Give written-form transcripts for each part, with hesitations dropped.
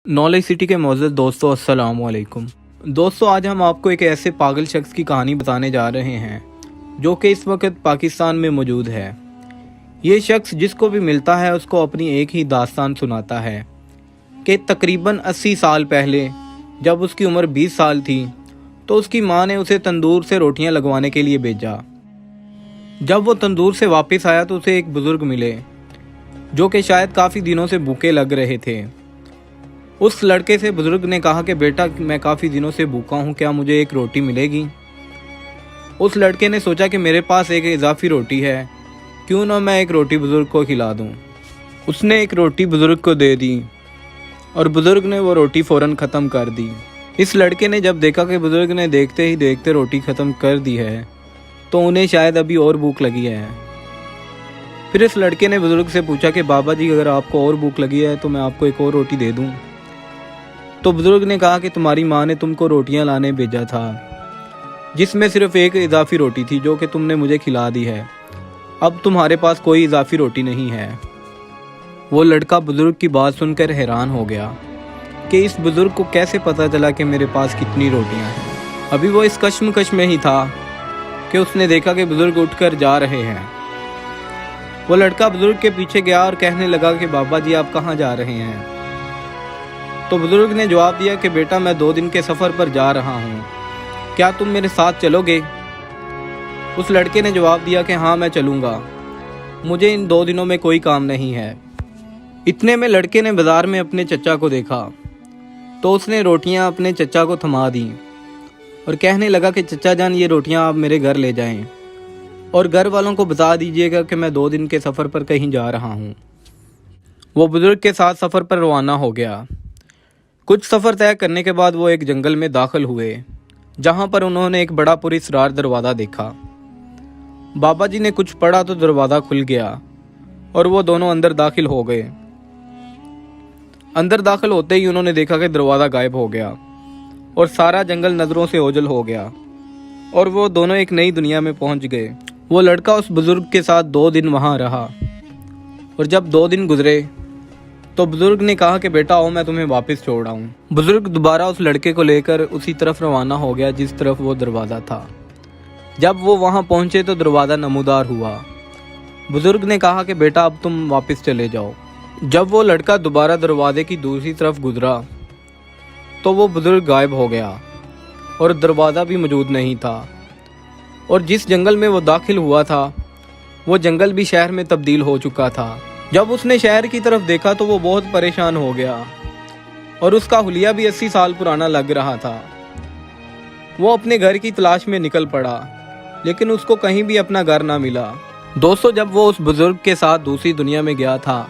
Knowledge city के मौजूद दोस्तों अस्सलाम वालेकुम। दोस्तों आज हम आपको एक ऐसे पागल शख्स की कहानी बताने जा रहे हैं जो कि इस वक्त पाकिस्तान में मौजूद है। ये शख्स जिसको भी मिलता है उसको अपनी एक ही दास्तान सुनाता है कि तकरीबन 80 साल पहले जब उसकी उम्र 20 साल थी तो उसकी माँ ने उसे तंदूर से रोटियां लगवाने के लिए भेजा। जब वो तंदूर से वापस आया तो उसे एक बुज़ुर्ग मिले जो कि शायद काफ़ी दिनों से भूखे लग रहे थे। उस लड़के से बुजुर्ग ने कहा कि बेटा मैं काफ़ी दिनों से भूखा हूँ, क्या मुझे एक रोटी मिलेगी? उस लड़के ने सोचा कि मेरे पास एक इजाफी रोटी है, क्यों ना मैं एक रोटी बुजुर्ग को खिला दूँ। उसने एक रोटी बुजुर्ग को दे दी और बुजुर्ग ने वो रोटी फ़ौरन ख़त्म कर दी। इस लड़के ने जब देखा कि बुजुर्ग ने देखते ही देखते रोटी ख़त्म कर दी है तो उन्हें शायद अभी और भूख लगी है। फिर इस लड़के ने बुजुर्ग से पूछा कि बाबा जी अगर आपको और भूख लगी है तो मैं आपको एक और रोटी दे दूँ। तो बुजुर्ग ने कहा कि तुम्हारी माँ ने तुमको रोटियां लाने भेजा था जिसमें सिर्फ एक इजाफी रोटी थी जो कि तुमने मुझे खिला दी है, अब तुम्हारे पास कोई इजाफी रोटी नहीं है। वो लड़का बुजुर्ग की बात सुनकर हैरान हो गया कि इस बुजुर्ग को कैसे पता चला कि मेरे पास कितनी रोटियां हैं। अभी वो इस कश्मकश में ही था कि उसने देखा कि बुजुर्ग उठकर जा रहे हैं। वो लड़का बुजुर्ग के पीछे गया और कहने लगा कि बाबा जी आप कहाँ जा रहे हैं? तो बुजुर्ग ने जवाब दिया कि बेटा मैं 2 दिन के सफ़र पर जा रहा हूँ, क्या तुम मेरे साथ चलोगे? उस लड़के ने जवाब दिया कि हाँ मैं चलूँगा, मुझे इन 2 दिनों में कोई काम नहीं है। इतने में लड़के ने बाज़ार में अपने चचा को देखा तो उसने रोटियाँ अपने चचा को थमा दी और कहने लगा कि चचा जान ये रोटियाँ आप मेरे घर ले जाएं और घर वालों को बता दीजिएगा कि मैं 2 दिन के सफ़र पर कहीं जा रहा हूँ। वो बुजुर्ग के साथ सफ़र पर रवाना हो गया। कुछ सफ़र तय करने के बाद वो एक जंगल में दाखिल हुए जहाँ पर उन्होंने एक बड़ा पुरस्कार दरवाज़ा देखा। बाबा जी ने कुछ पढ़ा तो दरवाज़ा खुल गया और वो दोनों अंदर दाखिल हो गए। अंदर दाखिल होते ही उन्होंने देखा कि दरवाज़ा गायब हो गया और सारा जंगल नज़रों से ओझल हो गया और वो दोनों एक नई दुनिया में पहुँच गए। वो लड़का उस बुज़ुर्ग के साथ 2 दिन वहाँ रहा और जब 2 दिन गुजरे तो बुजुर्ग ने कहा कि बेटा आओ मैं तुम्हें वापस छोड़ आऊँ। बुजुर्ग दोबारा उस लड़के को लेकर उसी तरफ रवाना हो गया जिस तरफ वो दरवाज़ा था। जब वो वहाँ पहुँचे तो दरवाज़ा नमूदार हुआ। बुजुर्ग ने कहा कि बेटा अब तुम वापस चले जाओ। जब वो लड़का दोबारा दरवाजे की दूसरी तरफ गुजरा तो वो बुजुर्ग गायब हो गया और दरवाज़ा भी मौजूद नहीं था और जिस जंगल में वो दाखिल हुआ था वो जंगल भी शहर में तब्दील हो चुका था। जब उसने शहर की तरफ देखा तो वो बहुत परेशान हो गया और उसका हुलिया भी 80 साल पुराना लग रहा था। वो अपने घर की तलाश में निकल पड़ा लेकिन उसको कहीं भी अपना घर ना मिला। दोस्तों जब वो उस बुजुर्ग के साथ दूसरी दुनिया में गया था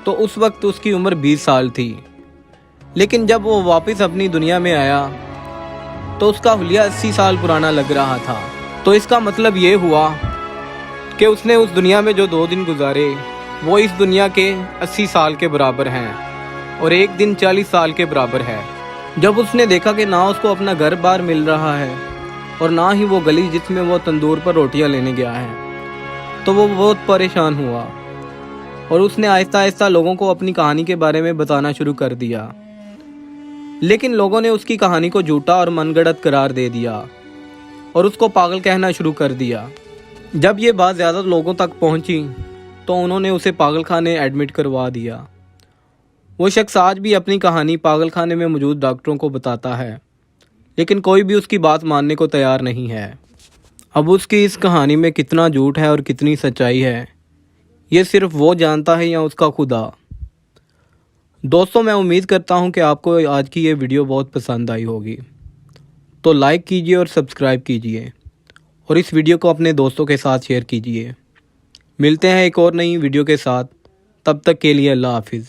तो उस वक्त उसकी उम्र 20 साल थी, लेकिन जब वो वापस अपनी दुनिया में आया तो उसका हुलिया 80 साल पुराना लग रहा था। तो इसका मतलब ये हुआ कि उसने उस दुनिया में जो 2 दिन गुजारे वो इस दुनिया के 80 साल के बराबर हैं और एक दिन 40 साल के बराबर है। जब उसने देखा कि ना उसको अपना घर बार मिल रहा है और ना ही वो गली जिसमें वो तंदूर पर रोटियां लेने गया है तो वो बहुत परेशान हुआ और उसने आहिस्ता आहिस्ता लोगों को अपनी कहानी के बारे में बताना शुरू कर दिया। लेकिन लोगों ने उसकी कहानी को झूठा और मनगढ़ंत करार दे दिया और उसको पागल कहना शुरू कर दिया। जब ये बात ज़्यादा लोगों तक पहुंची तो उन्होंने उसे पागल खाने एडमिट करवा दिया। वो शख्स आज भी अपनी कहानी पागल खाने में मौजूद डॉक्टरों को बताता है लेकिन कोई भी उसकी बात मानने को तैयार नहीं है। अब उसकी इस कहानी में कितना झूठ है और कितनी सच्चाई है ये सिर्फ वो जानता है या उसका खुदा। दोस्तों मैं उम्मीद करता हूँ कि आपको आज की ये वीडियो बहुत पसंद आई होगी, तो लाइक कीजिए और सब्सक्राइब कीजिए और इस वीडियो को अपने दोस्तों के साथ शेयर कीजिए। मिलते हैं एक और नई वीडियो के साथ, तब तक के लिए अल्लाह हाफिज़।